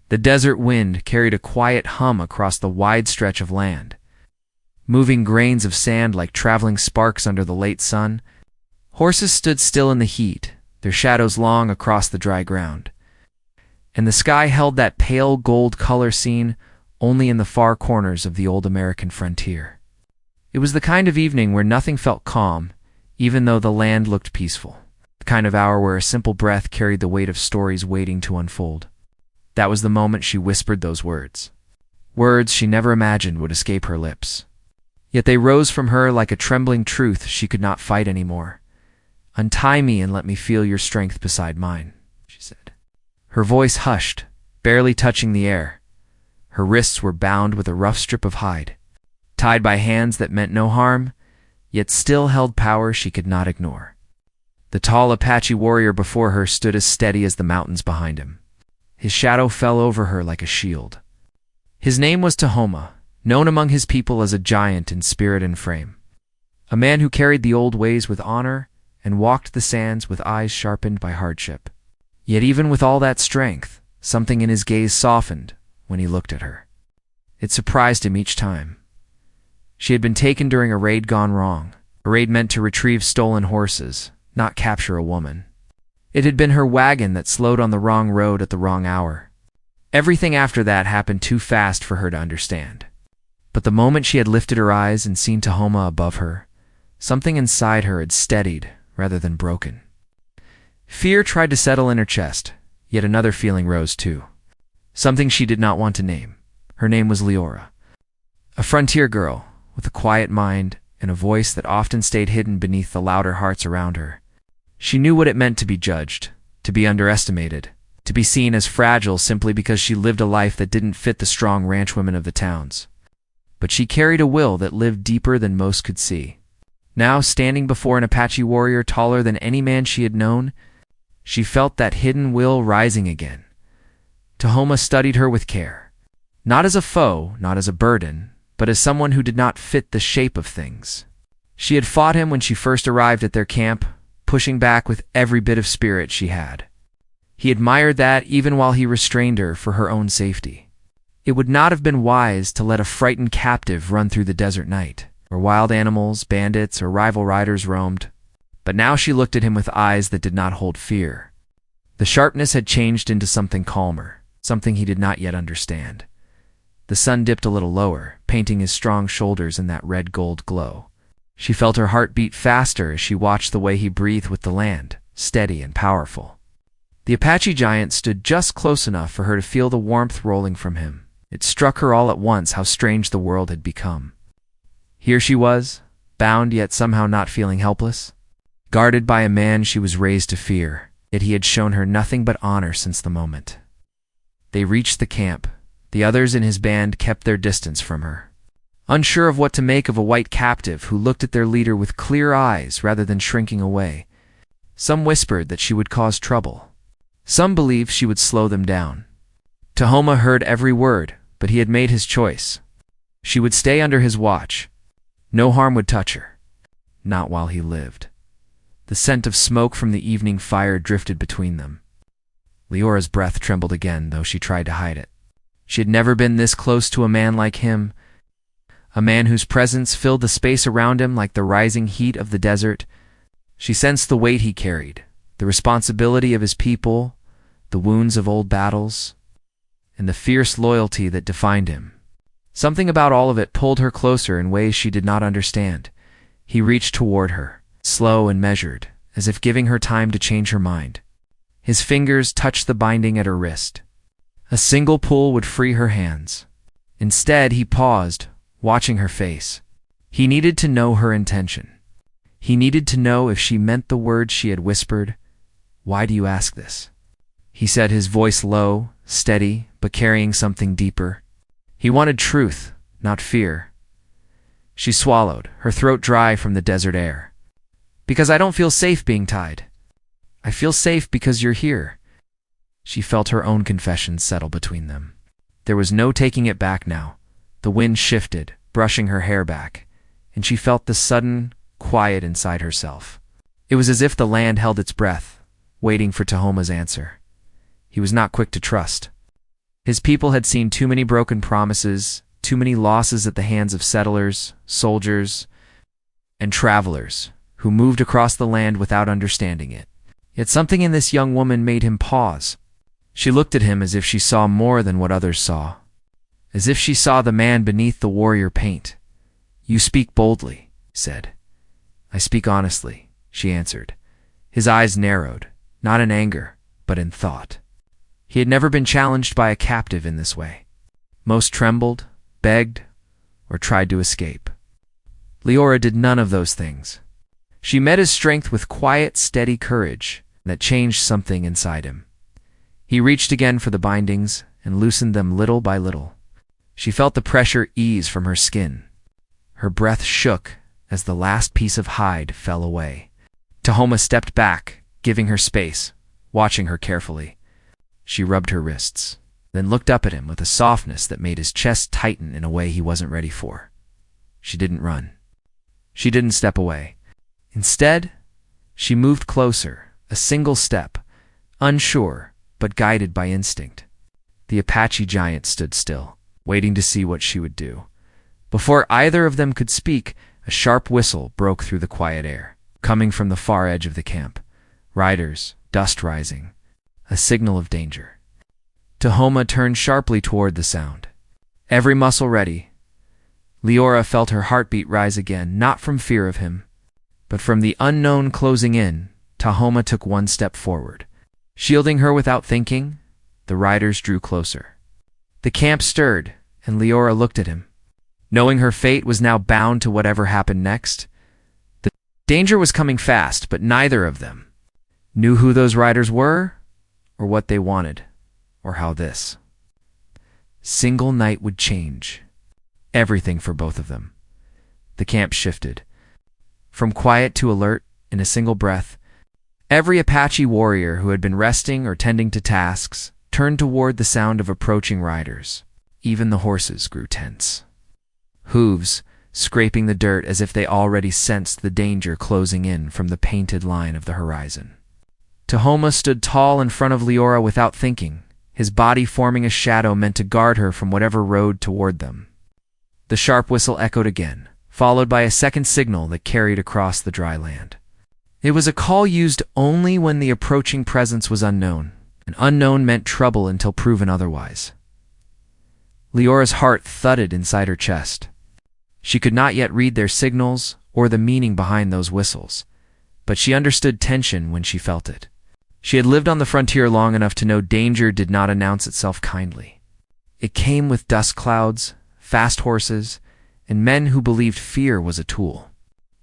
The desert wind carried a quiet hum across the wide stretch of land, moving grains of sand like traveling sparks under the late sun. Horses stood still in the heat, their shadows long across the dry ground, and the sky held that pale gold color seen only in the far corners of the old American frontier. It was the kind of evening where nothing felt calm, even though the land looked peaceful. The kind of hour where a simple breath carried the weight of stories waiting to unfold. That was the moment she whispered those words. Words she never imagined would escape her lips. Yet they rose from her like a trembling truth she could not fight anymore. "Untie me and let me feel your strength beside mine," she said. Her voice hushed, barely touching the air. Her wrists were bound with a rough strip of hide, tied by hands that meant no harm, yet still held power she could not ignore. The tall Apache warrior before her stood as steady as the mountains behind him. His shadow fell over her like a shield. His name was Tahoma, known among his people as a giant in spirit and frame. A man who carried the old ways with honor and walked the sands with eyes sharpened by hardship. Yet even with all that strength, something in his gaze softened when he looked at her. It surprised him each time. She had been taken during a raid gone wrong, a raid meant to retrieve stolen horses, not capture a woman. It had been her wagon that slowed on the wrong road at the wrong hour. Everything after that happened too fast for her to understand. But the moment she had lifted her eyes and seen Tahoma above her, something inside her had steadied rather than broken. Fear tried to settle in her chest, yet another feeling rose too. Something she did not want to name. Her name was Leora. A frontier girl, with a quiet mind and a voice that often stayed hidden beneath the louder hearts around her. She knew what it meant to be judged, to be underestimated, to be seen as fragile simply because she lived a life that didn't fit the strong ranchwomen of the towns. But she carried a will that lived deeper than most could see. Now, standing before an Apache warrior taller than any man she had known, she felt that hidden will rising again. Tahoma studied her with care. Not as a foe, not as a burden, but as someone who did not fit the shape of things. She had fought him when she first arrived at their camp, pushing back with every bit of spirit she had. He admired that even while he restrained her for her own safety. It would not have been wise to let a frightened captive run through the desert night, where wild animals, bandits, or rival riders roamed. But now she looked at him with eyes that did not hold fear. The sharpness had changed into something calmer, something he did not yet understand. The sun dipped a little lower, painting his strong shoulders in that red-gold glow. She felt her heart beat faster as she watched the way he breathed with the land, steady and powerful. The Apache giant stood just close enough for her to feel the warmth rolling from him. It struck her all at once how strange the world had become. Here she was, bound yet somehow not feeling helpless, guarded by a man she was raised to fear, yet he had shown her nothing but honor since the moment. They reached the camp. The others in his band kept their distance from her, unsure of what to make of a white captive who looked at their leader with clear eyes rather than shrinking away. Some whispered that she would cause trouble. Some believed she would slow them down. Tahoma heard every word, but he had made his choice. She would stay under his watch. No harm would touch her. Not while he lived. The scent of smoke from the evening fire drifted between them. Leora's breath trembled again, though she tried to hide it. She had never been this close to a man like him, a man whose presence filled the space around him like the rising heat of the desert. She sensed the weight he carried, the responsibility of his people, the wounds of old battles, and the fierce loyalty that defined him. Something about all of it pulled her closer in ways she did not understand. He reached toward her, slow and measured, as if giving her time to change her mind. His fingers touched the binding at her wrist. A single pull would free her hands. Instead, he paused, watching her face. He needed to know her intention. He needed to know if she meant the words she had whispered. "Why do you ask this?" He said, his voice low, steady, but carrying something deeper. He wanted truth, not fear. She swallowed, her throat dry from the desert air. "Because I don't feel safe being tied. I feel safe because you're here." She felt her own confession settle between them. There was no taking it back now. The wind shifted, brushing her hair back, and she felt the sudden quiet inside herself. It was as if the land held its breath, waiting for Tahoma's answer. He was not quick to trust. His people had seen too many broken promises, too many losses at the hands of settlers, soldiers, and travelers who moved across the land without understanding it. Yet something in this young woman made him pause. She looked at him as if she saw more than what others saw, as if she saw the man beneath the warrior paint. "You speak boldly," he said. "I speak honestly," she answered. His eyes narrowed, not in anger, but in thought. He had never been challenged by a captive in this way. Most trembled, begged, or tried to escape. Leora did none of those things. She met his strength with quiet, steady courage that changed something inside him. He reached again for the bindings and loosened them little by little. She felt the pressure ease from her skin. Her breath shook as the last piece of hide fell away. Tahoma stepped back, giving her space, watching her carefully. She rubbed her wrists, then looked up at him with a softness that made his chest tighten in a way he wasn't ready for. She didn't run. She didn't step away. Instead, she moved closer, a single step, unsure but guided by instinct. The Apache giant stood still, waiting to see what she would do. Before either of them could speak, a sharp whistle broke through the quiet air, coming from the far edge of the camp. Riders, dust rising, a signal of danger. Tahoma turned sharply toward the sound, every muscle ready. Leora felt her heartbeat rise again, not from fear of him, but from the unknown closing in. Tahoma took one step forward. Shielding her without thinking, the riders drew closer. The camp stirred, and Leora looked at him. Knowing her fate was now bound to whatever happened next, the danger was coming fast, but neither of them knew who those riders were, or what they wanted, or how this single night would change everything for both of them. The camp shifted. From quiet to alert in a single breath, every Apache warrior who had been resting or tending to tasks turned toward the sound of approaching riders. Even the horses grew tense, hooves scraping the dirt as if they already sensed the danger closing in from the painted line of the horizon. Tahoma stood tall in front of Leora without thinking, his body forming a shadow meant to guard her from whatever rode toward them. The sharp whistle echoed again, followed by a second signal that carried across the dry land. It was a call used only when the approaching presence was unknown, and unknown meant trouble until proven otherwise. Leora's heart thudded inside her chest. She could not yet read their signals or the meaning behind those whistles, but she understood tension when she felt it. She had lived on the frontier long enough to know danger did not announce itself kindly. It came with dust clouds, fast horses, and men who believed fear was a tool.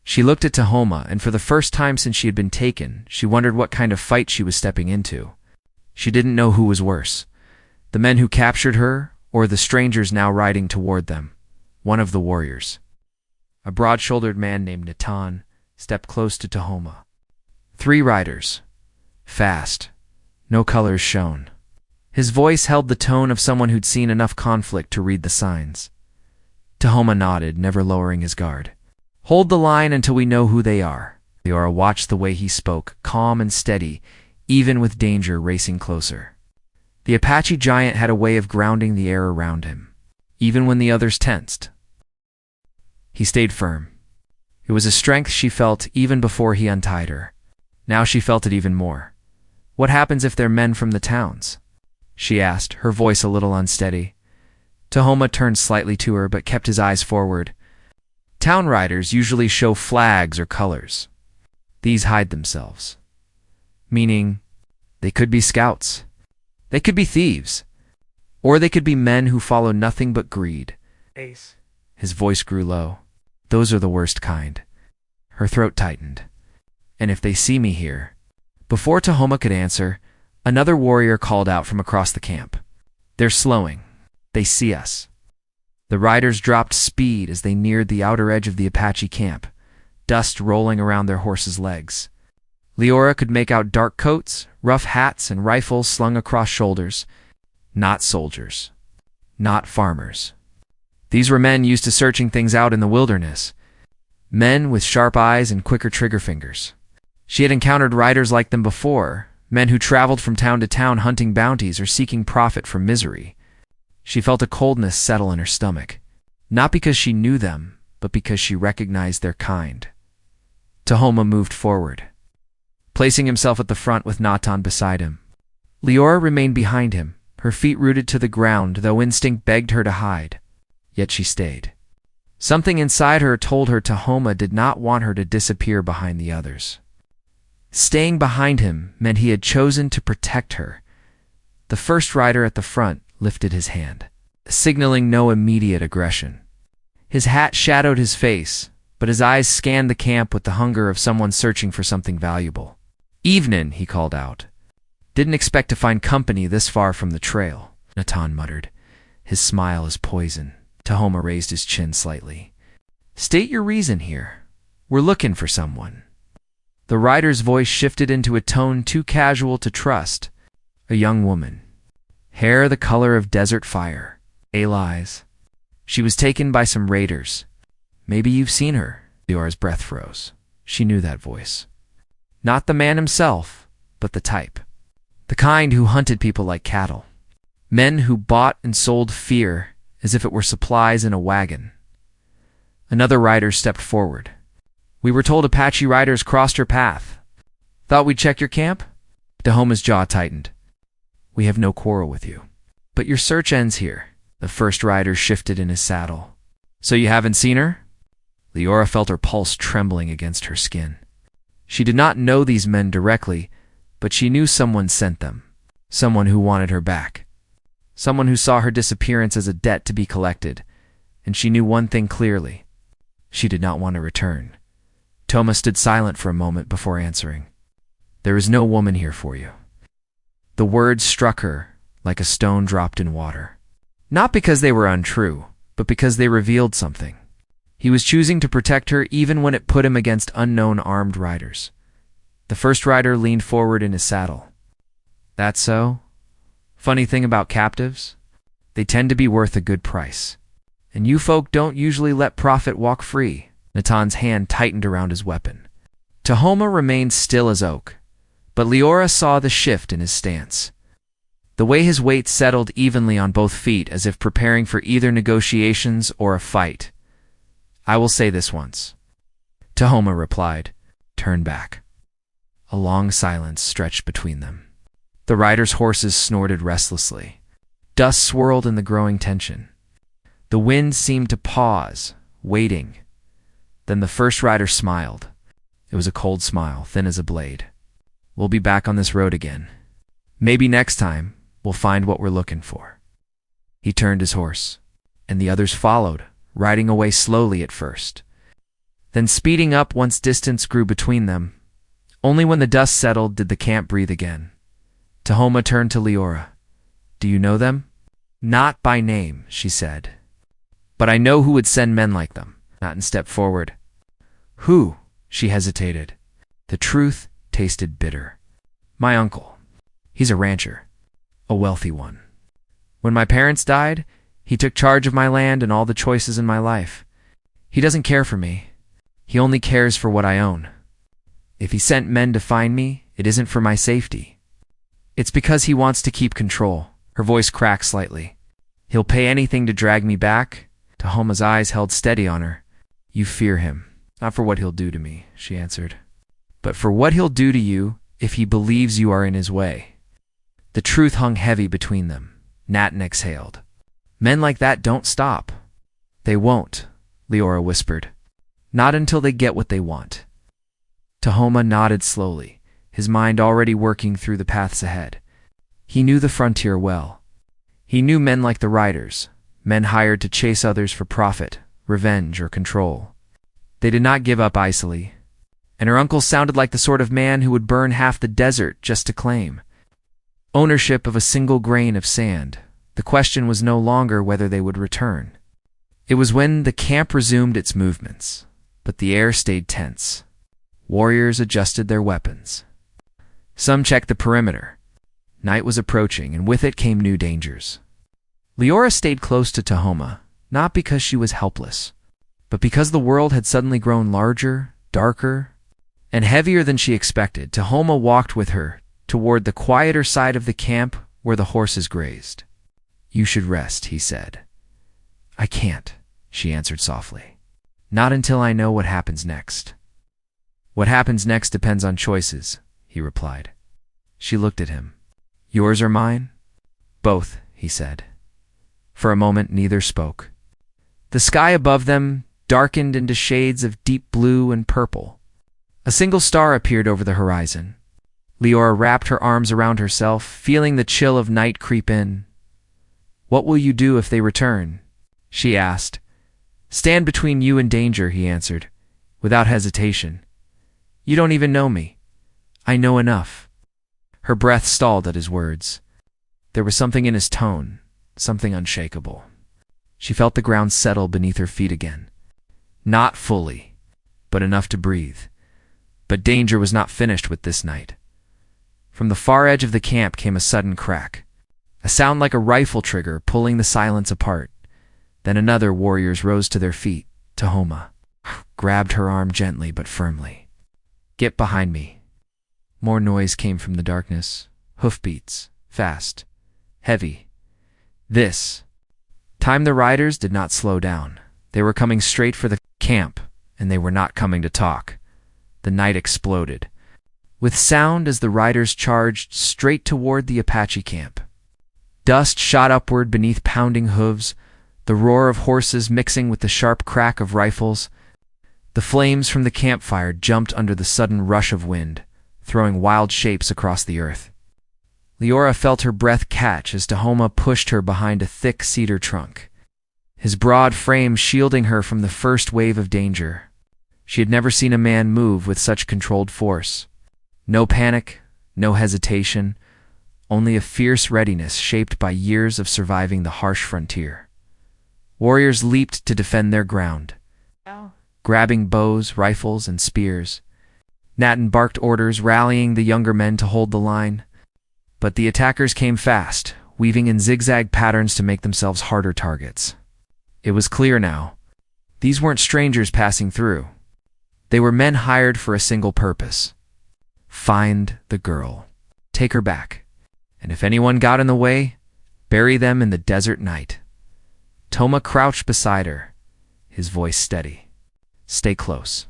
She looked at Tahoma, and for the first time since she had been taken, she wondered what kind of fight she was stepping into. She didn't know who was worse, the men who captured her or the strangers now riding toward them. One of the warriors, a broad-shouldered man named Natan, stepped close to Tahoma. 3 riders. Fast. No colors shown. His voice held the tone of someone who'd seen enough conflict to read the signs. Tahoma nodded, never lowering his guard. "Hold the line until we know who they are." Leora watched the way he spoke, calm and steady, even with danger racing closer. The Apache giant had a way of grounding the air around him, even when the others tensed. He stayed firm. It was a strength she felt even before he untied her. Now she felt it even more. "What happens if they're men from the towns?" she asked, her voice a little unsteady. Tahoma turned slightly to her but kept his eyes forward. "Town riders usually show flags or colors. These hide themselves." Meaning, they could be scouts. They could be thieves. Or they could be men who follow nothing but greed. Ace. His voice grew low. "Those are the worst kind." Her throat tightened. "And if they see me here..." Before Tahoma could answer, another warrior called out from across the camp. "They're slowing. They see us." The riders dropped speed as they neared the outer edge of the Apache camp, dust rolling around their horses' legs. Leora could make out dark coats, rough hats, and rifles slung across shoulders. Not soldiers. Not farmers. These were men used to searching things out in the wilderness. Men with sharp eyes and quicker trigger fingers. She had encountered riders like them before, men who traveled from town to town hunting bounties or seeking profit from misery. She felt a coldness settle in her stomach, not because she knew them, but because she recognized their kind. Tahoma moved forward, placing himself at the front with Natan beside him. Leora remained behind him, her feet rooted to the ground, though instinct begged her to hide. Yet she stayed. Something inside her told her Tahoma did not want her to disappear behind the others. Staying behind him meant he had chosen to protect her. The first rider at the front lifted his hand, signaling no immediate aggression. His hat shadowed his face, but his eyes scanned the camp with the hunger of someone searching for something valuable. "Evenin'," he called out. "Didn't expect to find company this far from the trail," Natan muttered. His smile is poison. Tahoma raised his chin slightly. "State your reason here. We're looking for someone." The rider's voice shifted into a tone too casual to trust. A young woman. Hair the color of desert fire. Eyes. She was taken by some raiders. "Maybe you've seen her." Leora's breath froze. She knew that voice. Not the man himself, but the type. The kind who hunted people like cattle. Men who bought and sold fear as if it were supplies in a wagon. Another rider stepped forward. "We were told Apache riders crossed your path. Thought we'd check your camp?" Tahoma's jaw tightened. "We have no quarrel with you. But your search ends here." The first rider shifted in his saddle. "So you haven't seen her?" Leora felt her pulse trembling against her skin. She did not know these men directly, but she knew someone sent them. Someone who wanted her back. Someone who saw her disappearance as a debt to be collected. And she knew one thing clearly. She did not want to return. Toma stood silent for a moment before answering. "There is no woman here for you." The words struck her like a stone dropped in water. Not because they were untrue, but because they revealed something. He was choosing to protect her even when it put him against unknown armed riders. The first rider leaned forward in his saddle. "That so? Funny thing about captives? They tend to be worth a good price. And you folk don't usually let profit walk free." Natan's hand tightened around his weapon. Tahoma remained still as oak, but Leora saw the shift in his stance. The way his weight settled evenly on both feet as if preparing for either negotiations or a fight. "I will say this once." Tahoma replied, "Turn back." A long silence stretched between them. The riders' horses snorted restlessly. Dust swirled in the growing tension. The wind seemed to pause, waiting. Then the first rider smiled. It was a cold smile, thin as a blade. "We'll be back on this road again. Maybe next time we'll find what we're looking for." He turned his horse, and the others followed, riding away slowly at first, then speeding up once distance grew between them. Only when the dust settled did the camp breathe again. Tahoma turned to Leora. "Do you know them?" "Not by name," she said. "But I know who would send men like them." Natan stepped forward. "Who?" She hesitated. The truth tasted bitter. "My uncle. He's a rancher. A wealthy one. When my parents died, he took charge of my land and all the choices in my life. He doesn't care for me. He only cares for what I own. If he sent men to find me, it isn't for my safety. It's because he wants to keep control." Her voice cracked slightly. "He'll pay anything to drag me back." Tahoma's eyes held steady on her. "You fear him. Not for what he'll do to me," she answered, "but for what he'll do to you if he believes you are in his way." The truth hung heavy between them. Natan exhaled. "Men like that don't stop." "They won't," Leora whispered. "Not until they get what they want." Tahoma nodded slowly, his mind already working through the paths ahead. He knew the frontier well. He knew men like the riders, men hired to chase others for profit, revenge, or control. They did not give up easily, and her uncle sounded like the sort of man who would burn half the desert just to claim ownership of a single grain of sand. The question was no longer whether they would return. It was when the camp resumed its movements, but the air stayed tense. Warriors adjusted their weapons. Some checked the perimeter. Night was approaching, and with it came new dangers. Leora stayed close to Tahoma, not because she was helpless, but because the world had suddenly grown larger, darker, and heavier than she expected. Tahoma walked with her toward the quieter side of the camp where the horses grazed. "You should rest," he said. "I can't," she answered softly. "Not until I know what happens next." "What happens next depends on choices," he replied. She looked at him. "Yours or mine?" "Both," he said. For a moment, neither spoke. The sky above them darkened into shades of deep blue and purple. A single star appeared over the horizon. Leora wrapped her arms around herself, feeling the chill of night creep in. "What will you do if they return?" she asked. "Stand between you and danger," he answered, without hesitation. "You don't even know me. I know enough." Her breath stalled at his words. There was something in his tone, something unshakable. She felt the ground settle beneath her feet again. Not fully, but enough to breathe. But danger was not finished with this night. From the far edge of the camp came a sudden crack, a sound like a rifle trigger pulling the silence apart. Then another warriors rose to their feet. Tahoma grabbed her arm gently but firmly. "Get behind me." More noise came from the darkness. Hoofbeats, fast, heavy. This time the riders did not slow down. They were coming straight for the camp, and they were not coming to talk. The night exploded with sound as the riders charged straight toward the Apache camp. Dust shot upward beneath pounding hooves, the roar of horses mixing with the sharp crack of rifles. The flames from the campfire jumped under the sudden rush of wind, throwing wild shapes across the earth. Leora felt her breath catch as Tahoma pushed her behind a thick cedar trunk, his broad frame shielding her from the first wave of danger. She had never seen a man move with such controlled force. No panic, no hesitation, only a fierce readiness shaped by years of surviving the harsh frontier. Warriors leaped to defend their ground, grabbing bows, rifles, and spears. Natin barked orders, rallying the younger men to hold the line. But the attackers came fast, weaving in zigzag patterns to make themselves harder targets. It was clear now. These weren't strangers passing through. They were men hired for a single purpose: find the girl, take her back, and if anyone got in the way, bury them in the desert night. Toma crouched beside her, his voice steady. "Stay close.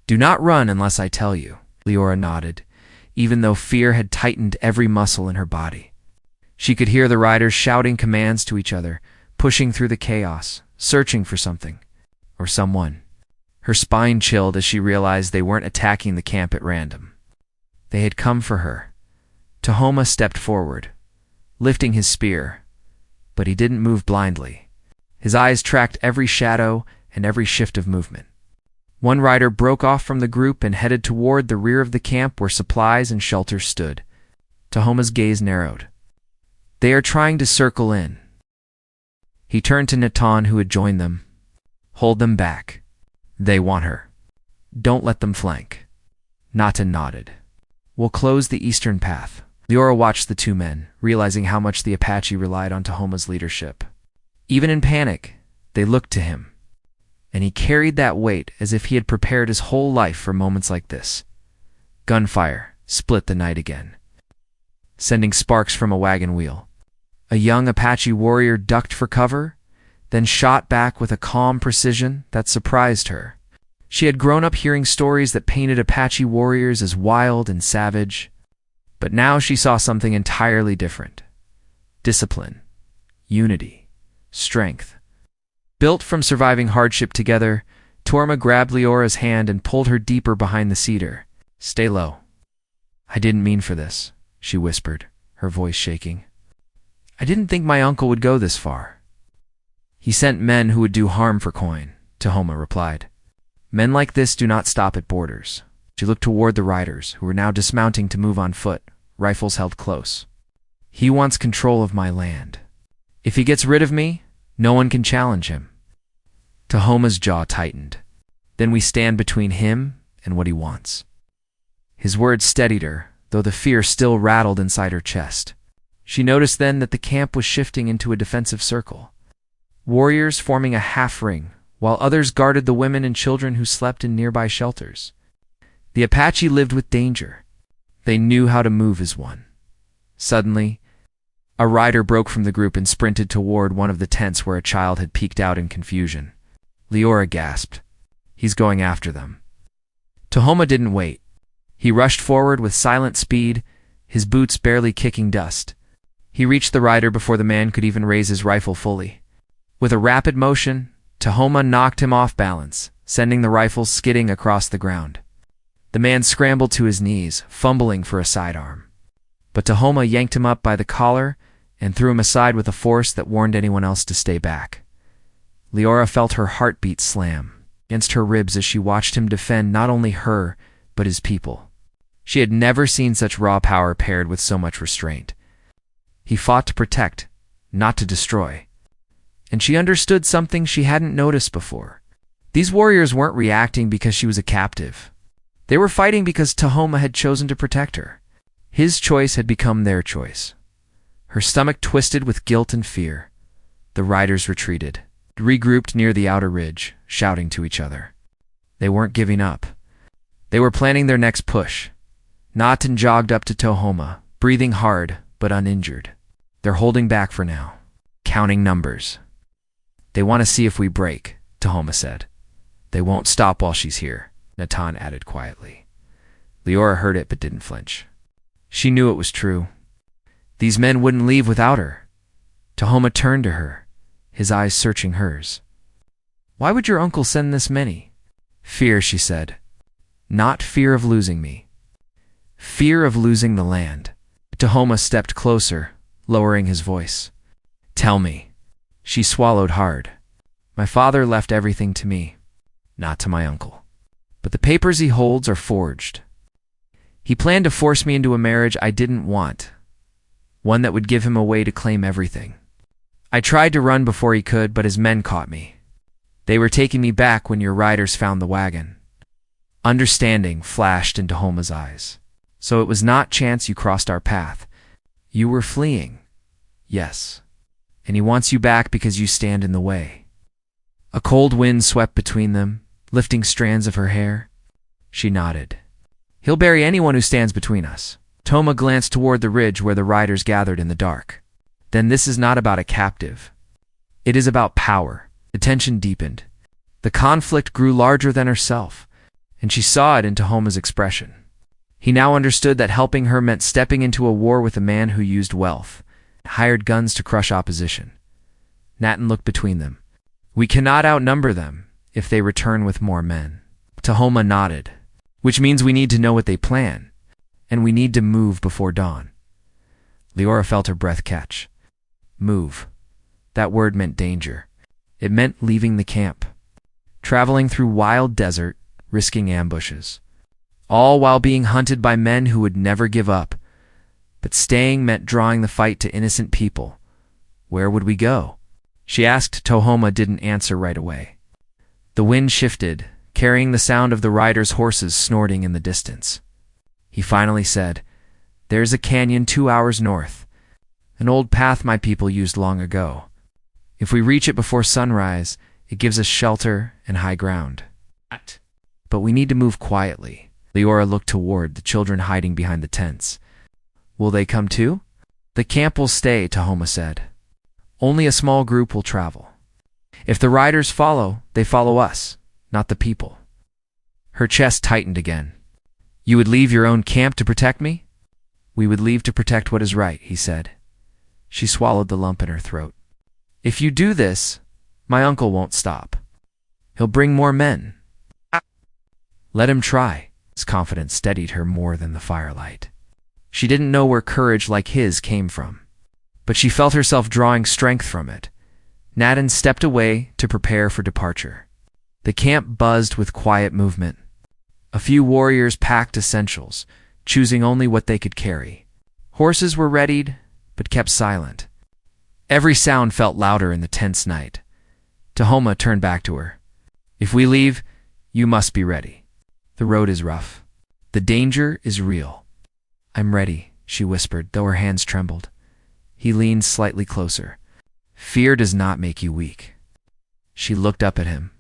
Do not run unless I tell you." Leora nodded, even though fear had tightened every muscle in her body. She could hear the riders shouting commands to each other, pushing through the chaos, searching for something, or someone. Her spine chilled as she realized they weren't attacking the camp at random. They had come for her. Tahoma stepped forward, lifting his spear, but he didn't move blindly. His eyes tracked every shadow and every shift of movement. One rider broke off from the group and headed toward the rear of the camp where supplies and shelter stood. Tahoma's gaze narrowed. "They are trying to circle in." He turned to Natan, who had joined them. "Hold them back. They want her. Don't let them flank." Natan nodded. "We'll close the eastern path." Leora watched the two men, realizing how much the Apache relied on Tahoma's leadership. Even in panic, they looked to him, and he carried that weight as if he had prepared his whole life for moments like this. Gunfire split the night again, sending sparks from a wagon wheel. A young Apache warrior ducked for cover, then shot back with a calm precision that surprised her. She had grown up hearing stories that painted Apache warriors as wild and savage, but now she saw something entirely different. Discipline, unity, strength. Built from surviving hardship together, Torma grabbed Leora's hand and pulled her deeper behind the cedar. "Stay low." "I didn't mean for this," she whispered, her voice shaking. "I didn't think my uncle would go this far." "He sent men who would do harm for coin," Tahoma replied. "Men like this do not stop at borders." She looked toward the riders, who were now dismounting to move on foot, rifles held close. "He wants control of my land. If he gets rid of me, no one can challenge him." Tahoma's jaw tightened. "Then we stand between him and what he wants." His words steadied her, though the fear still rattled inside her chest. She noticed then that the camp was shifting into a defensive circle. Warriors forming a half-ring, while others guarded the women and children who slept in nearby shelters. The Apache lived with danger. They knew how to move as one. Suddenly, A rider broke from the group and sprinted toward one of the tents where a child had peeked out in confusion. Leora gasped. He's going after them. Tahoma didn't wait. He rushed forward with silent speed, his boots barely kicking dust. He reached the rider before the man could even raise his rifle fully. With a rapid motion, Tahoma knocked him off balance, sending the rifle skidding across the ground. The man scrambled to his knees, fumbling for a sidearm. But Tahoma yanked him up by the collar and threw him aside with a force that warned anyone else to stay back. Leora felt her heartbeat slam against her ribs as she watched him defend not only her, but his people. She had never seen such raw power paired with so much restraint. He fought to protect, not to destroy. And she understood something she hadn't noticed before. These warriors weren't reacting because she was a captive. They were fighting because Tahoma had chosen to protect her. His choice had become their choice. Her stomach twisted with guilt and fear. The riders retreated, regrouped near the outer ridge, shouting to each other. They weren't giving up. They were planning their next push. Naten jogged up to Tahoma, breathing hard but uninjured. They're holding back for now, counting numbers. They want to see if we break, Tahoma said. They won't stop while she's here, Naten added quietly. Leora heard it but didn't flinch. She knew it was true. These men wouldn't leave without her. Tahoma turned to her, his eyes searching hers. Why would your uncle send this many? Fear, she said. Not fear of losing me. Fear of losing the land. Tahoma stepped closer, lowering his voice. Tell me. She swallowed hard. My father left everything to me, not to my uncle. But the papers he holds are forged. He planned to force me into a marriage I didn't want, one that would give him a way to claim everything. I tried to run before he could, but his men caught me. They were taking me back when your riders found the wagon. Understanding flashed into Tahoma's eyes. So it was not chance you crossed our path. You were fleeing. Yes. And he wants you back because you stand in the way. A cold wind swept between them, lifting strands of her hair. She nodded. He'll bury anyone who stands between us. Tahoma glanced toward the ridge where the riders gathered in the dark. Then this is not about a captive. It is about power. The tension deepened. The conflict grew larger than herself, and she saw it in Tahoma's expression. He now understood that helping her meant stepping into a war with a man who used wealth, hired guns to crush opposition. Naten looked between them. We cannot outnumber them if they return with more men. Tahoma nodded, which means we need to know what they plan, and we need to move before dawn. Leora felt her breath catch. Move. That word meant danger. It meant leaving the camp, traveling through wild desert, risking ambushes, all while being hunted by men who would never give up. But staying meant drawing the fight to innocent people. Where would we go? She asked. Tahoma didn't answer right away. The wind shifted, carrying the sound of the riders' horses snorting in the distance. He finally said, There's a canyon 2 hours north, an old path my people used long ago. If we reach it before sunrise, it gives us shelter and high ground. But we need to move quietly. Leora looked toward the children hiding behind the tents. Will they come too? The camp will stay, Tahoma said. Only a small group will travel. If the riders follow, they follow us, not the people. Her chest tightened again. You would leave your own camp to protect me? We would leave to protect what is right, he said. She swallowed the lump in her throat. If you do this, my uncle won't stop. He'll bring more men. Let him try. His confidence steadied her more than the firelight. She didn't know where courage like his came from, but she felt herself drawing strength from it. Naten stepped away to prepare for departure. The camp buzzed with quiet movement. A few warriors packed essentials, choosing only what they could carry. Horses were readied, but kept silent. Every sound felt louder in the tense night. Tahoma turned back to her. If we leave, you must be ready. The road is rough. The danger is real. I'm ready, she whispered, though her hands trembled. He leaned slightly closer. Fear does not make you weak. She looked up at him.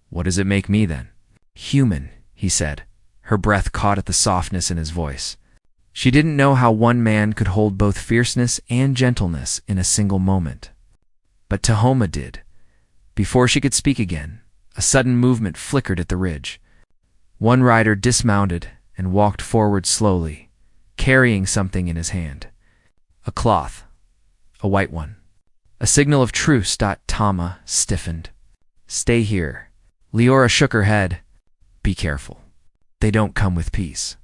What does it make me then? Human, he said. Her breath caught at the softness in his voice. She didn't know how one man could hold both fierceness and gentleness in a single moment. But Tahoma did. Before she could speak again, a sudden movement flickered at the ridge. One rider dismounted and walked forward slowly, carrying something in his hand. A cloth. A white one. A signal of truce. Tama stiffened. Stay here. Leora shook her head. Be careful. They don't come with peace.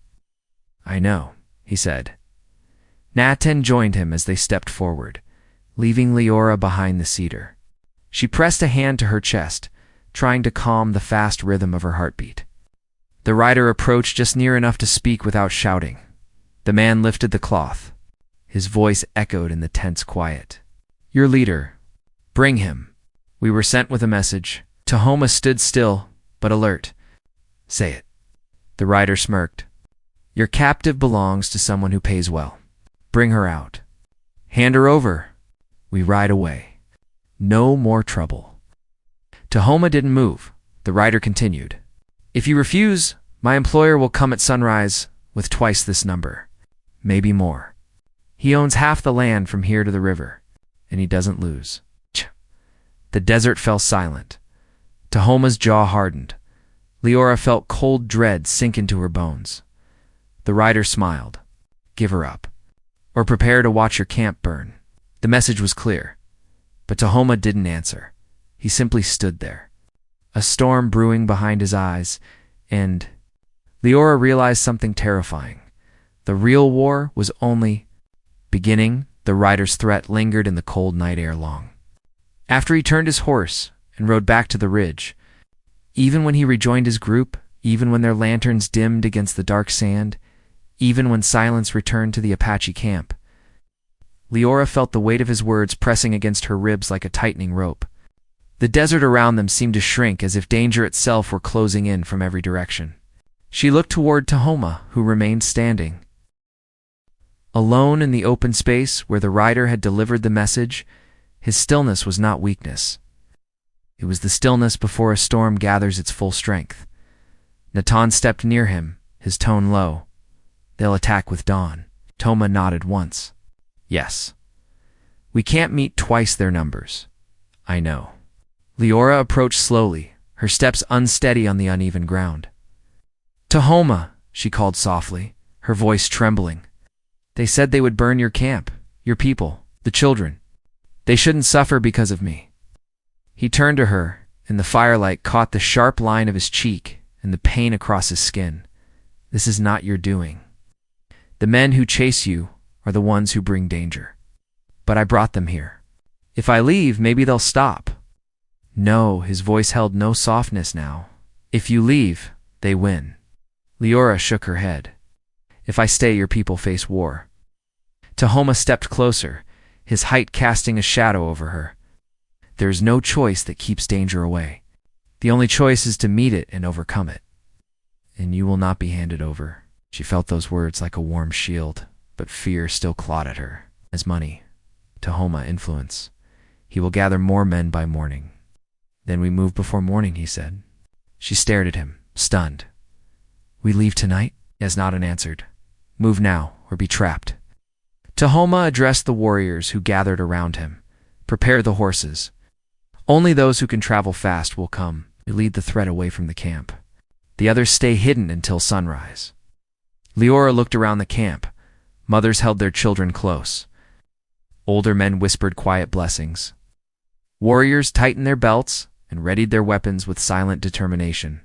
I know, he said. Naten joined him as they stepped forward, leaving Leora behind the cedar. She pressed a hand to her chest, trying to calm the fast rhythm of her heartbeat. The rider approached just near enough to speak without shouting. The man lifted the cloth. His voice echoed in the tense quiet. Your leader. Bring him. We were sent with a message. Tahoma stood still, but alert. Say it. The rider smirked. Your captive belongs to someone who pays well. Bring her out. Hand her over. We ride away. No more trouble. Tahoma didn't move. The rider continued. If you refuse, my employer will come at sunrise with twice this number. Maybe more. He owns half the land from here to the river, and he doesn't lose. The desert fell silent. Tahoma's jaw hardened. Leora felt cold dread sink into her bones. The rider smiled. Give her up. Or prepare to watch your camp burn. The message was clear. But Tahoma didn't answer. He simply stood there. A storm brewing behind his eyes, and Leora realized something terrifying. The real war was only beginning. The rider's threat lingered in the cold night air long. After he turned his horse and rode back to the ridge, even when he rejoined his group, even when their lanterns dimmed against the dark sand, even when silence returned to the Apache camp, Leora felt the weight of his words pressing against her ribs like a tightening rope. The desert around them seemed to shrink as if danger itself were closing in from every direction. She looked toward Tahoma, who remained standing. Alone in the open space where the rider had delivered the message, his stillness was not weakness. It was the stillness before a storm gathers its full strength. Natan stepped near him, his tone low. They'll attack with dawn. Toma nodded once. Yes. We can't meet twice their numbers. I know. Leora approached slowly, her steps unsteady on the uneven ground. Tahoma, she called softly, her voice trembling. They said they would burn your camp, your people, the children. They shouldn't suffer because of me. He turned to her, and the firelight caught the sharp line of his cheek and the pain across his skin. This is not your doing. The men who chase you are the ones who bring danger. But I brought them here. If I leave, maybe they'll stop. No, his voice held no softness now. If you leave, they win. Leora shook her head. If I stay, your people face war. Tahoma stepped closer, his height casting a shadow over her. There is no choice that keeps danger away. The only choice is to meet it and overcome it. And you will not be handed over. She felt those words like a warm shield, but fear still clawed at her. As money, Tahoma influence. He will gather more men by morning. Then we move before morning, he said. She stared at him, stunned. We leave tonight? Natan answered. Move now, or be trapped. Tahoma addressed the warriors who gathered around him. Prepare the horses. Only those who can travel fast will come. We lead the threat away from the camp. The others stay hidden until sunrise. Leora looked around the camp. Mothers held their children close. Older men whispered quiet blessings. Warriors tightened their belts and readied their weapons with silent determination.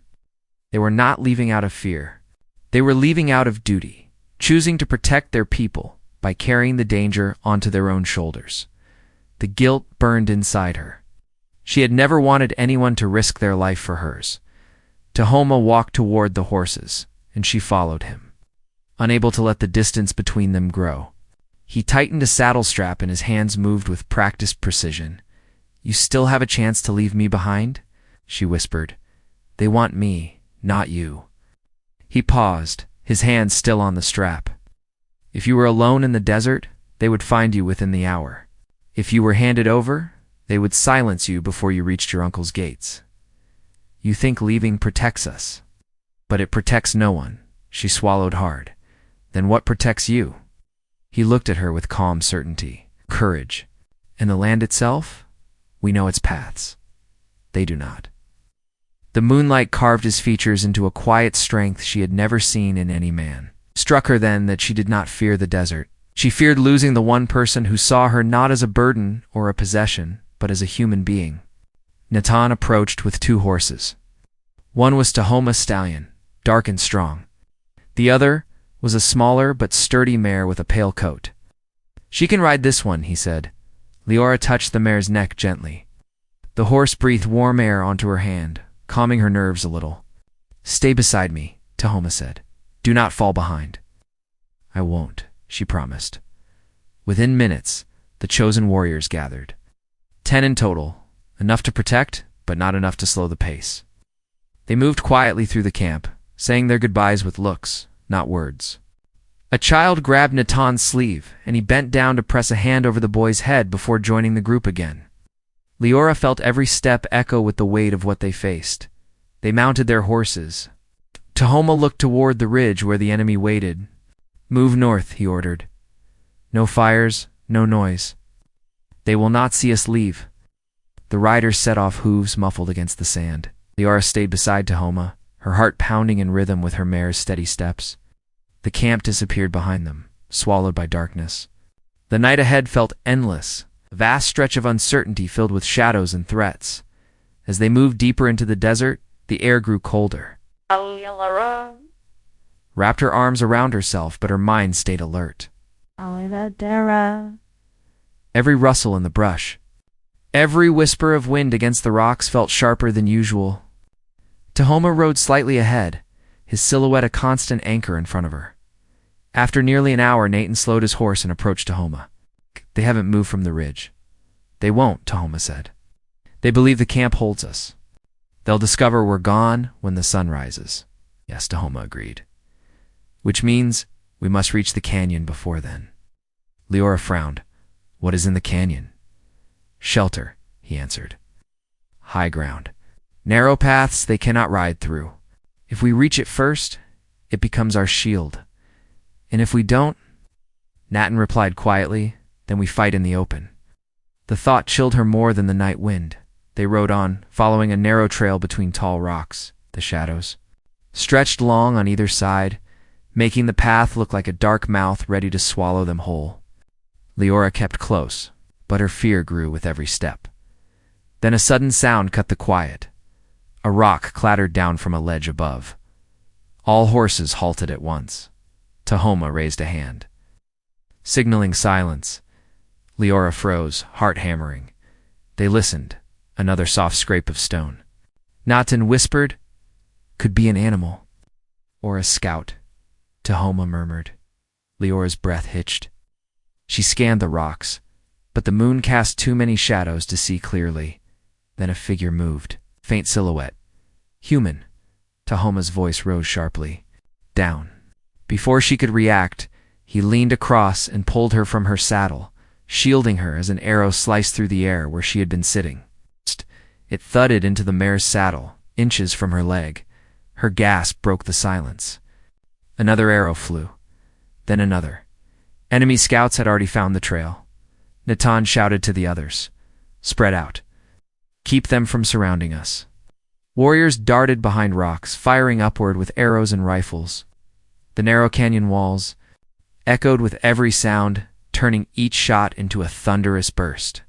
They were not leaving out of fear. They were leaving out of duty, choosing to protect their people by carrying the danger onto their own shoulders. The guilt burned inside her. She had never wanted anyone to risk their life for hers. Tahoma walked toward the horses, and she followed him, unable to let the distance between them grow. He tightened a saddle strap and his hands moved with practiced precision. You still have a chance to leave me behind? She whispered. They want me, not you. He paused, his hands still on the strap. If you were alone in the desert, they would find you within the hour. If you were handed over, they would silence you before you reached your uncle's gates. You think leaving protects us, but it protects no one. She swallowed hard. Then what protects you? He looked at her with calm certainty. Courage. And the land itself? We know its paths. They do not. The moonlight carved his features into a quiet strength she had never seen in any man. It struck her then that she did not fear the desert. She feared losing the one person who saw her not as a burden or a possession, but as a human being. Natan approached with 2 horses. One was Tahoma's stallion, dark and strong. The other was a smaller but sturdy mare with a pale coat. "She can ride this one," he said. Leora touched the mare's neck gently. The horse breathed warm air onto her hand, calming her nerves a little. "Stay beside me," Tahoma said. "Do not fall behind." "I won't," she promised. Within minutes, the chosen warriors gathered. 10 in total, enough to protect, but not enough to slow the pace. They moved quietly through the camp, saying their goodbyes with looks, not words. A child grabbed Natan's sleeve, and he bent down to press a hand over the boy's head before joining the group again. Leora felt every step echo with the weight of what they faced. They mounted their horses. Tahoma looked toward the ridge where the enemy waited. "Move north," he ordered. "No fires, no noise. They will not see us leave." The riders set off, hooves muffled against the sand. Leora stayed beside Tahoma, her heart pounding in rhythm with her mare's steady steps. The camp disappeared behind them, swallowed by darkness. The night ahead felt endless, a vast stretch of uncertainty filled with shadows and threats. As they moved deeper into the desert, the air grew colder. Wrapped her arms around herself, but her mind stayed alert. Every rustle in the brush, every whisper of wind against the rocks felt sharper than usual. Tahoma rode slightly ahead, his silhouette a constant anchor in front of her. After nearly an hour, Nathan slowed his horse and approached Tahoma. "They haven't moved from the ridge." "They won't," Tahoma said. "They believe the camp holds us. They'll discover we're gone when the sun rises." "Yes," Tahoma agreed. "Which means we must reach the canyon before then." Leora frowned. "What is in the canyon?" "Shelter," he answered. "High ground. Narrow paths they cannot ride through. If we reach it first, it becomes our shield. And if we don't," Natan replied quietly, "then we fight in the open." The thought chilled her more than the night wind. They rode on, following a narrow trail between tall rocks. The shadows stretched long on either side, making the path look like a dark mouth ready to swallow them whole. Leora kept close, but her fear grew with every step. Then a sudden sound cut the quiet. A rock clattered down from a ledge above. All horses halted at once. Tahoma raised a hand, signaling silence. Leora froze, heart hammering. They listened, another soft scrape of stone. Natan whispered, "Could be an animal." "Or a scout," Tahoma murmured. Leora's breath hitched. She scanned the rocks, but the moon cast too many shadows to see clearly. Then a figure moved, faint silhouette. "Human." Tahoma's voice rose sharply. "Down." Before she could react, he leaned across and pulled her from her saddle, shielding her as an arrow sliced through the air where she had been sitting. It thudded into the mare's saddle, inches from her leg. Her gasp broke the silence. Another arrow flew, then another. Enemy scouts had already found the trail. Natan shouted to the others, "Spread out. Keep them from surrounding us." Warriors darted behind rocks, firing upward with arrows and rifles. The narrow canyon walls echoed with every sound, turning each shot into a thunderous burst.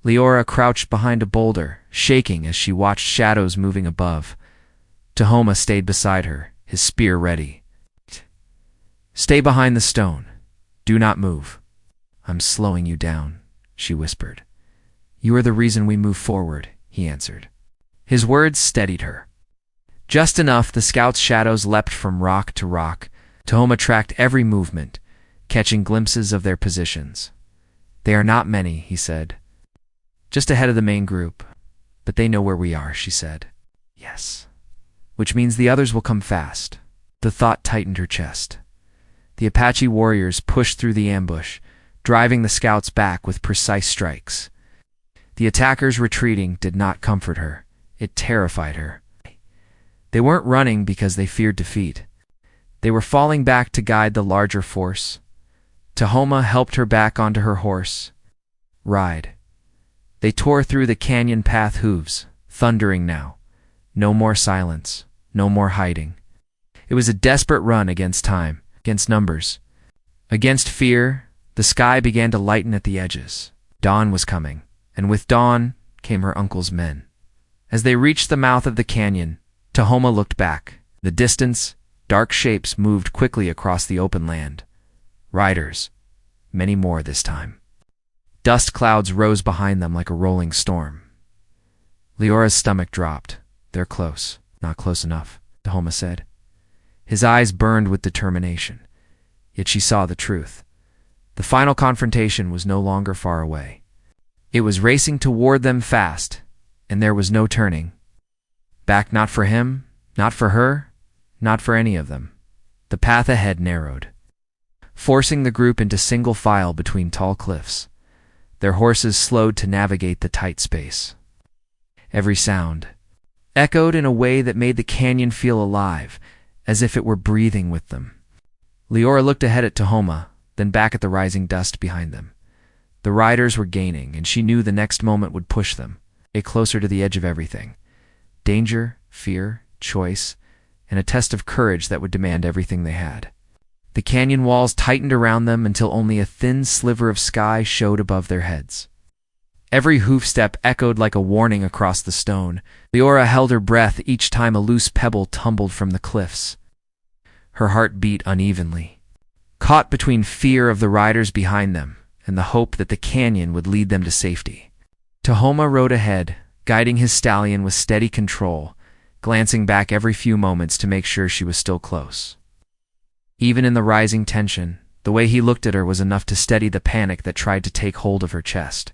Leora crouched behind a boulder, shaking as she watched shadows moving above. Tahoma stayed beside her, his spear ready. "Stay behind the stone. Do not move." "I'm slowing you down," she whispered. "You are the reason we move forward," he answered. His words steadied her. Just enough, the scouts' shadows leapt from rock to rock. Tahoma tracked every movement, catching glimpses of their positions. "They are not many," he said. "Just ahead of the main group. But they know where we are," she said. "Yes. Which means the others will come fast." The thought tightened her chest. The Apache warriors pushed through the ambush, driving the scouts back with precise strikes. The attackers retreating did not comfort her. It terrified her. They weren't running because they feared defeat. They were falling back to guide the larger force. Tahoma helped her back onto her horse. Ride. They tore through the canyon path, hooves thundering now. No more silence, no more hiding. It was a desperate run against time, against numbers, against fear. The sky began to lighten at the edges. Dawn was coming, and with dawn came her uncle's men. As they reached the mouth of the canyon, Tahoma looked back. The distance, dark shapes moved quickly across the open land. Riders, many more this time. Dust clouds rose behind them like a rolling storm. Leora's stomach dropped. They're close. Not close enough, Tahoma said. His eyes burned with determination. Yet she saw the truth. The final confrontation was no longer far away. It was racing toward them fast, and there was no turning. Back, not for him, not for her, not for any of them. The path ahead narrowed, forcing the group into single file between tall cliffs. Their horses slowed to navigate the tight space. Every sound echoed in a way that made the canyon feel alive, as if it were breathing with them. Leora looked ahead at Tahoma, then back at the rising dust behind them. The riders were gaining, and she knew the next moment would push them, closer to the edge of everything. Danger, fear, choice, and a test of courage that would demand everything they had. The canyon walls tightened around them until only a thin sliver of sky showed above their heads. Every hoofstep echoed like a warning across the stone. Leora held her breath each time a loose pebble tumbled from the cliffs. Her heart beat unevenly, caught between fear of the riders behind them and the hope that the canyon would lead them to safety. Tahoma rode ahead, guiding his stallion with steady control, glancing back every few moments to make sure she was still close. Even in the rising tension, the way he looked at her was enough to steady the panic that tried to take hold of her chest.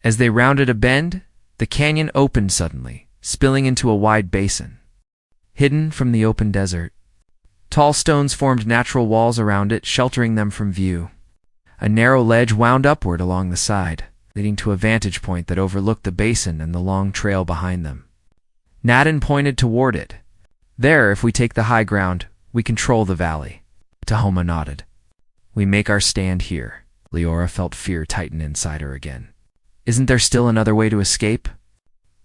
As they rounded a bend, the canyon opened suddenly, spilling into a wide basin. Hidden from the open desert, tall stones formed natural walls around it, sheltering them from view. A narrow ledge wound upward along the side, leading to a vantage point that overlooked the basin and the long trail behind them. Nadin pointed toward it. There, if we take the high ground, we control the valley. Tahoma nodded. We make our stand here. Leora felt fear tighten inside her again. Isn't there still another way to escape?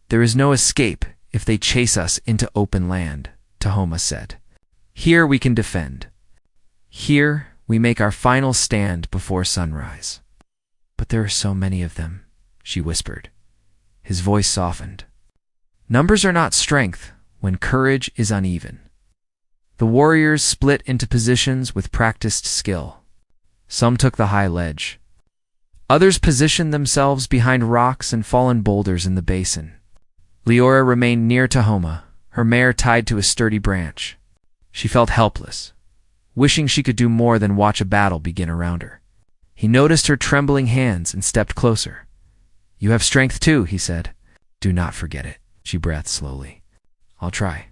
There is no escape if they chase us into open land, Tahoma said. Here we can defend. Here we make our final stand before sunrise. But there are so many of them, she whispered. His voice softened. Numbers are not strength when courage is uneven. The warriors split into positions with practiced skill. Some took the high ledge. Others positioned themselves behind rocks and fallen boulders in the basin. Leora remained near Tahoma, her mare tied to a sturdy branch. She felt helpless, wishing she could do more than watch a battle begin around her. He noticed her trembling hands and stepped closer. You have strength too, he said. Do not forget it, she breathed slowly. I'll try.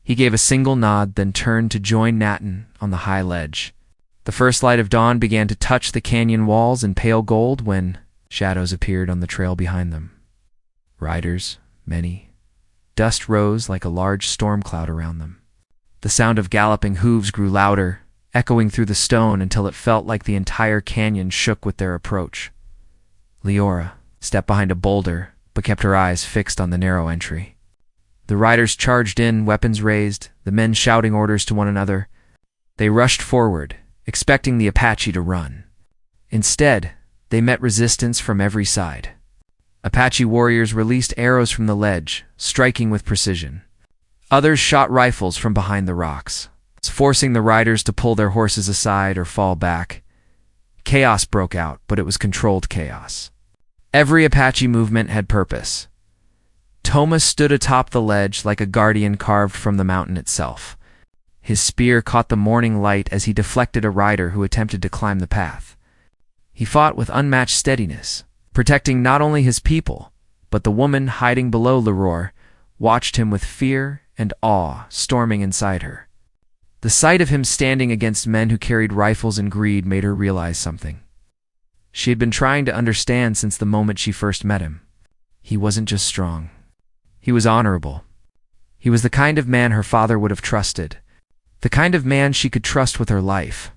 He gave a single nod, then turned to join Natin on the high ledge. The first light of dawn began to touch the canyon walls in pale gold when shadows appeared on the trail behind them. Riders, many. Dust rose like a large storm cloud around them. The sound of galloping hooves grew louder, echoing through the stone until it felt like the entire canyon shook with their approach. Leora stepped behind a boulder, but kept her eyes fixed on the narrow entry. The riders charged in, weapons raised, the men shouting orders to one another. They rushed forward, expecting the Apache to run. Instead, they met resistance from every side. Apache warriors released arrows from the ledge, striking with precision. Others shot rifles from behind the rocks, forcing the riders to pull their horses aside or fall back. Chaos broke out, but it was controlled chaos. Every Apache movement had purpose. Tahoma stood atop the ledge like a guardian carved from the mountain itself. His spear caught the morning light as he deflected a rider who attempted to climb the path. He fought with unmatched steadiness, protecting not only his people, but the woman hiding below Leroy watched him with fear and awe storming inside her. The sight of him standing against men who carried rifles and greed made her realize something. She had been trying to understand since the moment she first met him. He wasn't just strong. He was honorable. He was the kind of man her father would have trusted. The kind of man she could trust with her life.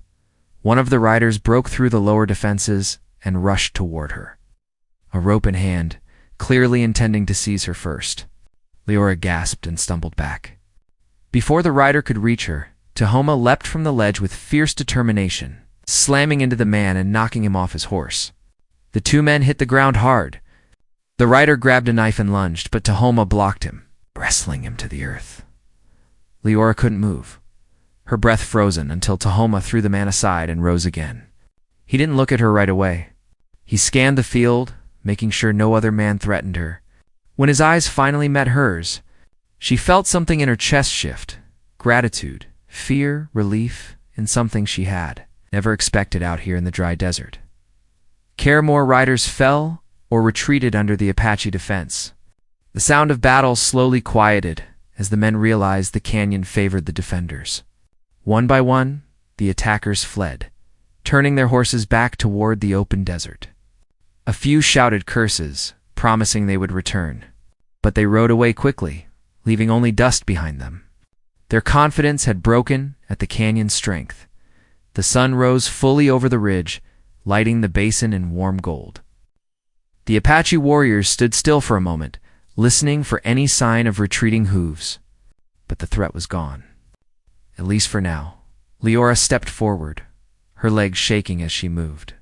One of the riders broke through the lower defenses and rushed toward her, a rope in hand, clearly intending to seize her first. Leora gasped and stumbled back. Before the rider could reach her, Tahoma leapt from the ledge with fierce determination, slamming into the man and knocking him off his horse. The two men hit the ground hard. The rider grabbed a knife and lunged, but Tahoma blocked him, wrestling him to the earth. Leora couldn't move, her breath frozen, until Tahoma threw the man aside and rose again. He didn't look at her right away. He scanned the field, making sure no other man threatened her. When his eyes finally met hers, she felt something in her chest shift. Gratitude, fear, relief in something she had never expected out here in the dry desert. More riders fell or retreated under the Apache defense. The sound of battle slowly quieted as the men realized the canyon favored the defenders. One by one, the attackers fled, turning their horses back toward the open desert. A few shouted curses, promising they would return, but they rode away quickly, leaving only dust behind them. Their confidence had broken at the canyon's strength. The sun rose fully over the ridge, lighting the basin in warm gold. The Apache warriors stood still for a moment, listening for any sign of retreating hooves. But the threat was gone. At least for now. Leora stepped forward, her legs shaking as she moved.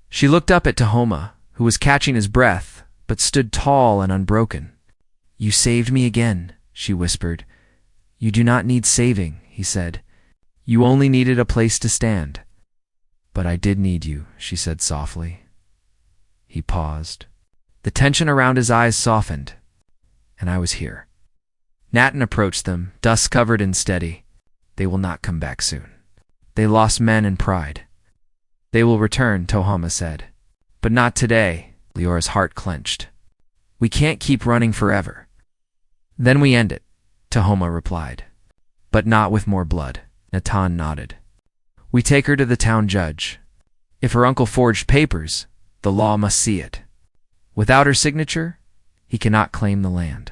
She looked up at Tahoma, who was catching his breath, but stood tall and unbroken. "You saved me again," she whispered. "You do not need saving," he said. "You only needed a place to stand." "But I did need you," she said softly. He paused. The tension around his eyes softened. "And I was here." Natin approached them, dust-covered and steady. "They will not come back soon. They lost men and pride." "They will return," Tahoma said. "But not today." Leora's heart clenched. "We can't keep running forever." "Then we end it," Tahoma replied. "But not with more blood." Natin nodded. "We take her to the town judge. If her uncle forged papers, the law must see it. Without her signature, he cannot claim the land."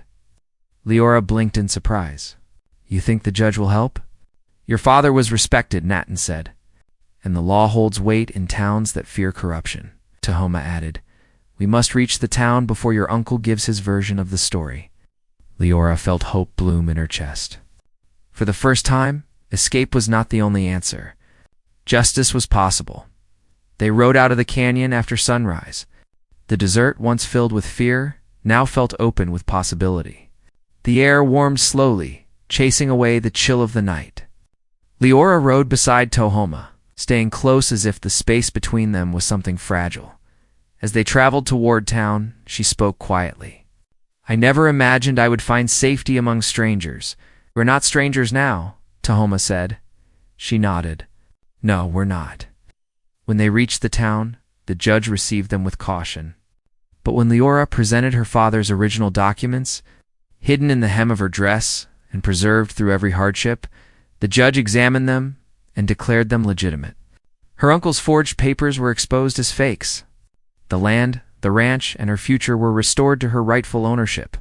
Leora blinked in surprise. "You think the judge will help?" "Your father was respected," Natin said. "And the law holds weight in towns that fear corruption," Tahoma added. "We must reach the town before your uncle gives his version of the story." Leora felt hope bloom in her chest. For the first time, escape was not the only answer. Justice was possible. They rode out of the canyon after sunrise. The desert, once filled with fear, now felt open with possibility. The air warmed slowly, chasing away the chill of the night. Leora rode beside Tahoma, staying close as if the space between them was something fragile. As they traveled toward town, she spoke quietly. "I never imagined I would find safety among strangers." "We're not strangers now," Tahoma said. She nodded. "No, we're not." When they reached the town, the judge received them with caution. But when Leora presented her father's original documents, hidden in the hem of her dress and preserved through every hardship, the judge examined them and declared them legitimate. Her uncle's forged papers were exposed as fakes. The land, the ranch, and her future were restored to her rightful ownership.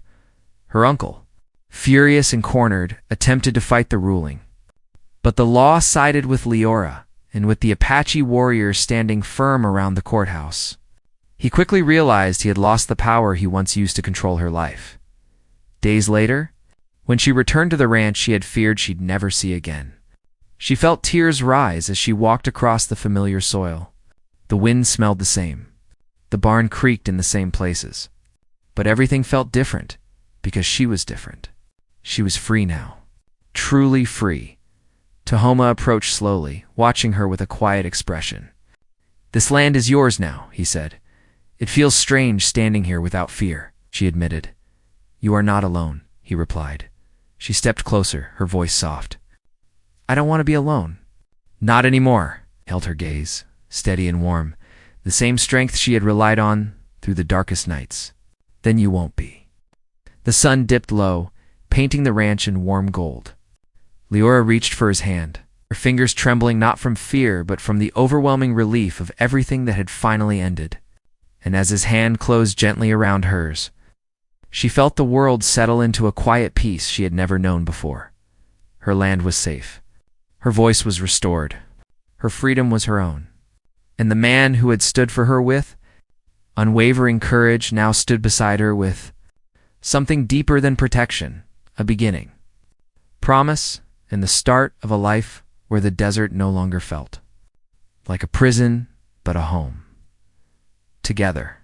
Her uncle, furious and cornered, attempted to fight the ruling. But the law sided with Leora, and with the Apache warriors standing firm around the courthouse. He quickly realized he had lost the power he once used to control her life. Days later, when she returned to the ranch she had feared she'd never see again, she felt tears rise as she walked across the familiar soil. The wind smelled the same. The barn creaked in the same places. But everything felt different, because she was different. She was free now. Truly free. Tahoma approached slowly, watching her with a quiet expression. "This land is yours now," he said. "It feels strange standing here without fear," she admitted. "You are not alone," he replied. She stepped closer, her voice soft. "I don't want to be alone." "Not anymore," held her gaze, steady and warm, the same strength she had relied on through the darkest nights. "Then you won't be." The sun dipped low, painting the ranch in warm gold. Leora reached for his hand, her fingers trembling not from fear but from the overwhelming relief of everything that had finally ended. And as his hand closed gently around hers, she felt the world settle into a quiet peace she had never known before. Her land was safe. Her voice was restored. Her freedom was her own. And the man who had stood for her with unwavering courage now stood beside her with something deeper than protection, a beginning, promise, and the start of a life where the desert no longer felt like a prison, but a home. Together,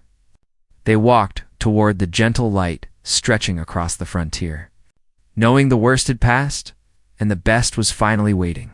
they walked toward the gentle light stretching across the frontier, knowing the worst had passed and the best was finally waiting.